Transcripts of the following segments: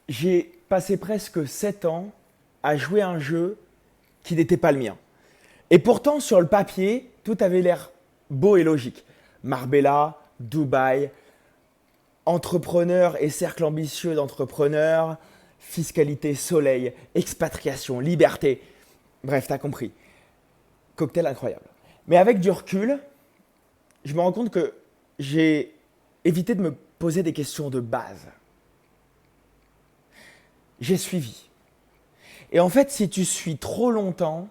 J'ai passé presque 7 ans à jouer à un jeu qui n'était pas le mien. Et pourtant, sur le papier, tout avait l'air beau et logique. Marbella, Dubaï, entrepreneur et cercle ambitieux d'entrepreneurs, fiscalité, soleil, expatriation, liberté. Bref, t'as compris. Cocktail incroyable. Mais avec du recul, je me rends compte que j'ai évité de me poser des questions de base. J'ai suivi. Et en fait, si tu suis trop longtemps,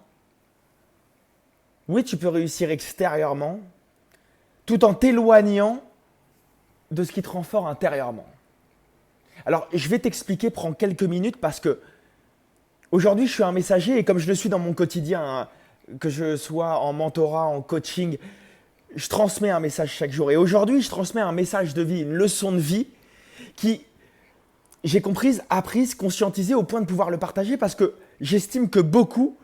oui, tu peux réussir extérieurement, tout en t'éloignant de ce qui te rend fort intérieurement. Alors, je vais t'expliquer, prends quelques minutes parce que aujourd'hui, je suis un messager et comme je le suis dans mon quotidien, hein, que je sois en mentorat, en coaching, je transmets un message chaque jour. Et aujourd'hui, je transmets un message de vie, une leçon de vie qui, j'ai comprise, apprise, conscientisée au point de pouvoir le partager parce que j'estime que beaucoup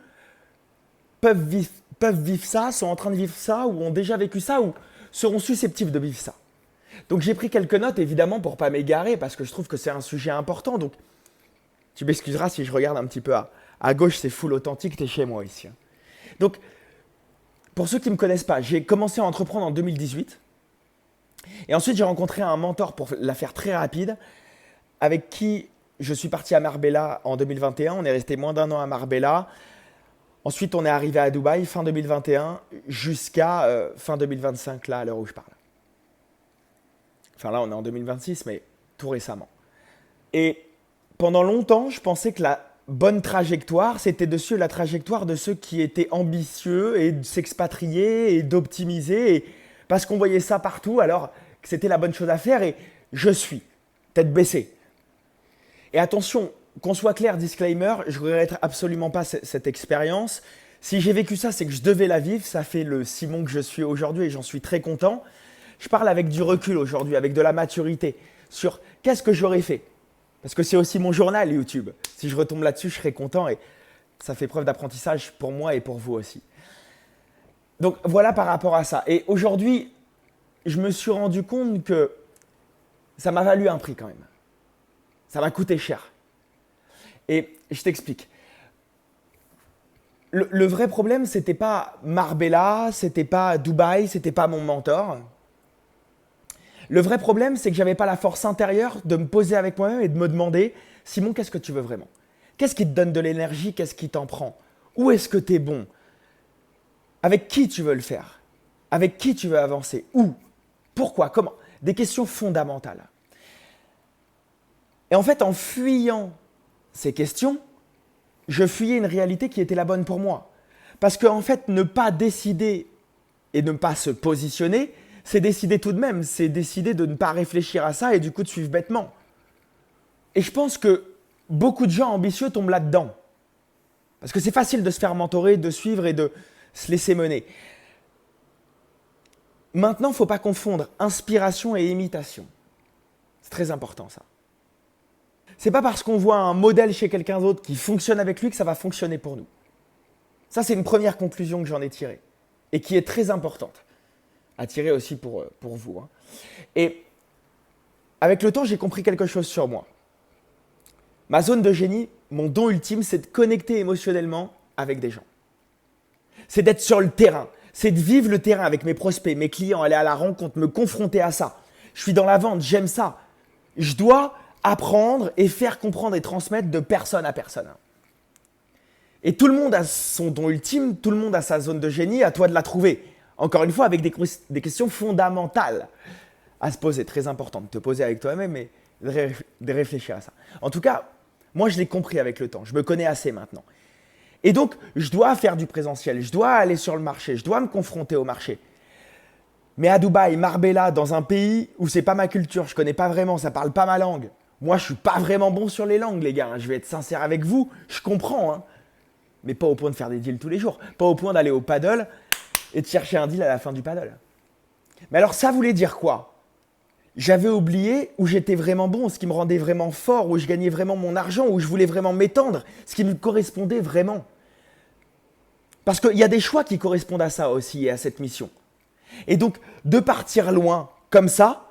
peuvent vivre ça, sont en train de vivre ça, ou ont déjà vécu ça, ou seront susceptibles de vivre ça. Donc j'ai pris quelques notes évidemment pour pas m'égarer parce que je trouve que c'est un sujet important. Donc tu m'excuseras si je regarde un petit peu à gauche, c'est full authentique, t'es chez moi ici. Donc pour ceux qui ne me connaissent pas, j'ai commencé à entreprendre en 2018 et ensuite j'ai rencontré un mentor pour la faire très rapide avec qui je suis parti à Marbella en 2021. On est resté moins d'un an à Marbella. Ensuite, on est arrivé à Dubaï fin 2021 jusqu'à fin 2025, là, à l'heure où je parle. Enfin, là, on est en 2026, mais tout récemment. Et pendant longtemps, je pensais que la bonne trajectoire, c'était de suivre la trajectoire de ceux qui étaient ambitieux et de s'expatrier et d'optimiser. Parce qu'on voyait ça partout, alors que c'était la bonne chose à faire. Et je suis, tête baissée. Et attention, qu'on soit clair, disclaimer, je ne regrette absolument pas cette expérience. Si j'ai vécu ça, c'est que je devais la vivre. Ça fait le Simon que je suis aujourd'hui et j'en suis très content. Je parle avec du recul aujourd'hui, avec de la maturité, sur qu'est-ce que j'aurais fait. Parce que c'est aussi mon journal YouTube. Si je retombe là-dessus, je serai content et ça fait preuve d'apprentissage pour moi et pour vous aussi. Donc voilà par rapport à ça. Et aujourd'hui, je me suis rendu compte que ça m'a valu un prix quand même. Ça m'a coûté cher. Et je t'explique. Le vrai problème, c'était pas Marbella, c'était pas Dubaï, c'était pas mon mentor. Le vrai problème, c'est que j'avais pas la force intérieure de me poser avec moi-même et de me demander, Simon, qu'est-ce que tu veux vraiment? Qu'est-ce qui te donne de l'énergie? Qu'est-ce qui t'en prend? Où est-ce que tu es bon? Avec qui tu veux le faire? Avec qui tu veux avancer? Où? Pourquoi? Comment? Des questions fondamentales. Et en fait, en fuyant ces questions, je fuyais une réalité qui était la bonne pour moi. Parce qu'en fait, ne pas décider et ne pas se positionner, c'est décider tout de même. C'est décider de ne pas réfléchir à ça et du coup de suivre bêtement. Et je pense que beaucoup de gens ambitieux tombent là-dedans. Parce que c'est facile de se faire mentorer, de suivre et de se laisser mener. Maintenant, il ne faut pas confondre inspiration et imitation. C'est très important ça. C'est pas parce qu'on voit un modèle chez quelqu'un d'autre qui fonctionne avec lui que ça va fonctionner pour nous. Ça, c'est une première conclusion que j'en ai tirée et qui est très importante à tirer aussi pour vous. Hein. Et avec le temps, j'ai compris quelque chose sur moi. Ma zone de génie, mon don ultime, c'est de connecter émotionnellement avec des gens. C'est d'être sur le terrain, c'est de vivre le terrain avec mes prospects, mes clients, aller à la rencontre, me confronter à ça. Je suis dans la vente, j'aime ça. Je dois apprendre et faire comprendre et transmettre de personne à personne. Et tout le monde a son don ultime, tout le monde a sa zone de génie, à toi de la trouver. Encore une fois, avec des questions fondamentales à se poser, très importantes, de te poser avec toi-même et de réfléchir à ça. En tout cas, moi je l'ai compris avec le temps, je me connais assez maintenant. Et donc, je dois faire du présentiel, je dois aller sur le marché, je dois me confronter au marché. Mais à Dubaï, Marbella, dans un pays où c'est pas ma culture, je connais pas vraiment, ça parle pas ma langue. Moi, je suis pas vraiment bon sur les langues, les gars. Hein. Je vais être sincère avec vous. Je comprends, hein. Mais pas au point de faire des deals tous les jours. Pas au point d'aller au paddle et de chercher un deal à la fin du paddle. Mais alors, ça voulait dire quoi? J'avais oublié où j'étais vraiment bon, ce qui me rendait vraiment fort, où je gagnais vraiment mon argent, où je voulais vraiment m'étendre, ce qui me correspondait vraiment. Parce qu'il y a des choix qui correspondent à ça aussi et à cette mission. Et donc, de partir loin comme ça,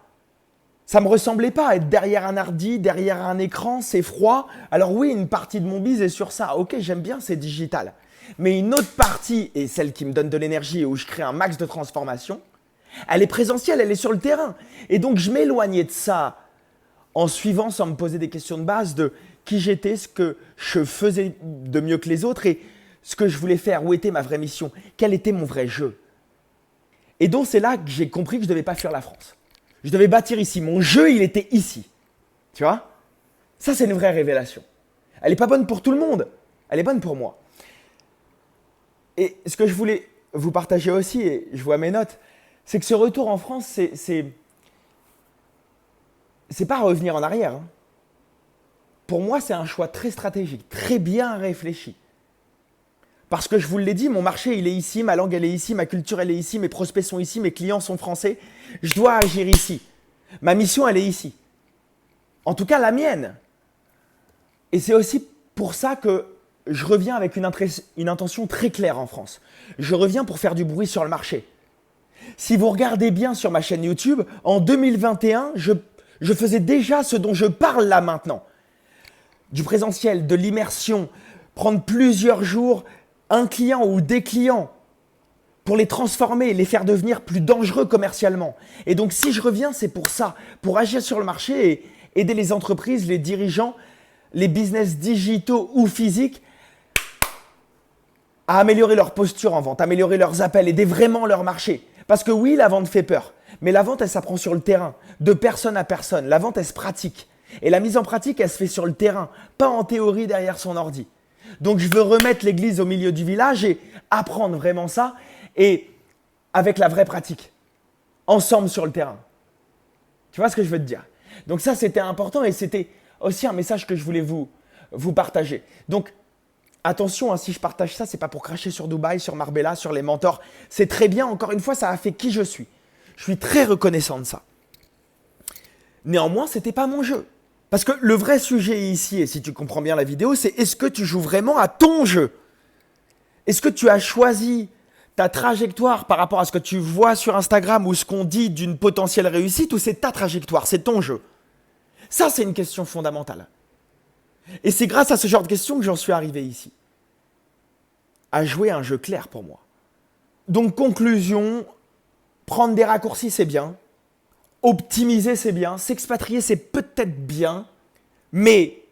Ça me ressemblait pas à être derrière un hardi, derrière un écran, c'est froid. Alors oui, une partie de mon bise est sur ça. Ok, j'aime bien, c'est digital. Mais une autre partie, et celle qui me donne de l'énergie et où je crée un max de transformation, elle est présentielle, elle est sur le terrain. Et donc je m'éloignais de ça en suivant, sans me poser des questions de base, de qui j'étais, ce que je faisais de mieux que les autres et ce que je voulais faire, où était ma vraie mission, quel était mon vrai jeu. Et donc c'est là que j'ai compris que je ne devais pas fuir la France. Je devais bâtir ici. Mon jeu, il était ici. Tu vois? Ça, c'est une vraie révélation. Elle n'est pas bonne pour tout le monde. Elle est bonne pour moi. Et ce que je voulais vous partager aussi, et je vois mes notes, c'est que ce retour en France, c'est pas revenir en arrière. Hein. Pour moi, c'est un choix très stratégique, très bien réfléchi. Parce que je vous l'ai dit, mon marché, il est ici, ma langue, elle est ici, ma culture, elle est ici, mes prospects sont ici, mes clients sont français. Je dois agir ici. Ma mission, elle est ici. En tout cas, la mienne. Et c'est aussi pour ça que je reviens avec une intention très claire en France. Je reviens pour faire du bruit sur le marché. Si vous regardez bien sur ma chaîne YouTube, en 2021, je faisais déjà ce dont je parle là maintenant. Du présentiel, de l'immersion, prendre plusieurs jours, un client ou des clients pour les transformer, les faire devenir plus dangereux commercialement. Et donc si je reviens, c'est pour ça, pour agir sur le marché et aider les entreprises, les dirigeants, les business digitaux ou physiques à améliorer leur posture en vente, améliorer leurs appels, aider vraiment leur marché. Parce que oui, la vente fait peur, mais la vente, elle s'apprend sur le terrain, de personne à personne. La vente, elle se pratique. Et la mise en pratique, elle se fait sur le terrain, pas en théorie derrière son ordi. Donc, je veux remettre l'église au milieu du village et apprendre vraiment ça et avec la vraie pratique, ensemble sur le terrain. Tu vois ce que je veux te dire? Donc ça, c'était important et c'était aussi un message que je voulais vous partager. Donc, attention, hein, si je partage ça, c'est pas pour cracher sur Dubaï, sur Marbella, sur les mentors. C'est très bien, encore une fois, ça a fait qui je suis. Je suis très reconnaissant de ça. Néanmoins, c'était pas mon jeu. Parce que le vrai sujet ici, et si tu comprends bien la vidéo, c'est est-ce que tu joues vraiment à ton jeu? Est-ce que tu as choisi ta trajectoire par rapport à ce que tu vois sur Instagram ou ce qu'on dit d'une potentielle réussite ou c'est ta trajectoire, c'est ton jeu? Ça, c'est une question fondamentale. Et c'est grâce à ce genre de questions que j'en suis arrivé ici. À jouer un jeu clair pour moi. Donc, conclusion, prendre des raccourcis, c'est bien. Optimiser, c'est bien. S'expatrier, c'est peut-être bien. Mais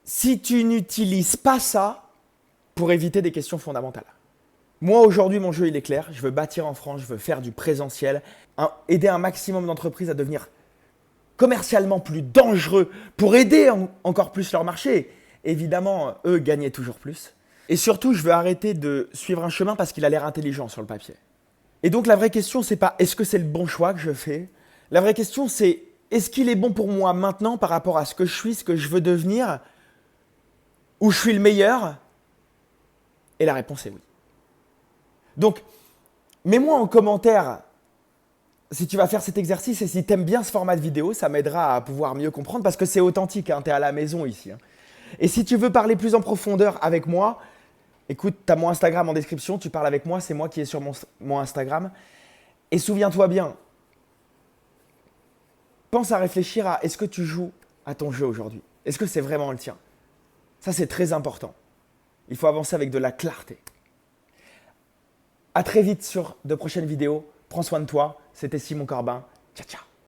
si tu n'utilises pas ça pour éviter des questions fondamentales. Moi, aujourd'hui, mon jeu, il est clair. Je veux bâtir en France, je veux faire du présentiel, aider un maximum d'entreprises à devenir commercialement plus dangereux pour aider encore plus leur marché. Évidemment, eux gagnaient toujours plus. Et surtout, je veux arrêter de suivre un chemin parce qu'il a l'air intelligent sur le papier. Et donc, la vraie question, c'est pas est-ce que c'est le bon choix que je fais? La vraie question, c'est est-ce qu'il est bon pour moi maintenant par rapport à ce que je suis, ce que je veux devenir, où je suis le meilleur? Et la réponse est oui. Donc, mets-moi en commentaire si tu vas faire cet exercice et si tu aimes bien ce format de vidéo, ça m'aidera à pouvoir mieux comprendre parce que c'est authentique, hein, tu es à la maison ici. Hein. Et si tu veux parler plus en profondeur avec moi, écoute, tu as mon Instagram en description, tu parles avec moi, c'est moi qui est sur mon Instagram. Et souviens-toi bien, pense à réfléchir à est-ce que tu joues à ton jeu aujourd'hui? Est-ce que c'est vraiment le tien? Ça, c'est très important. Il faut avancer avec de la clarté. À très vite sur de prochaines vidéos. Prends soin de toi. C'était Simon Corbin. Ciao, ciao.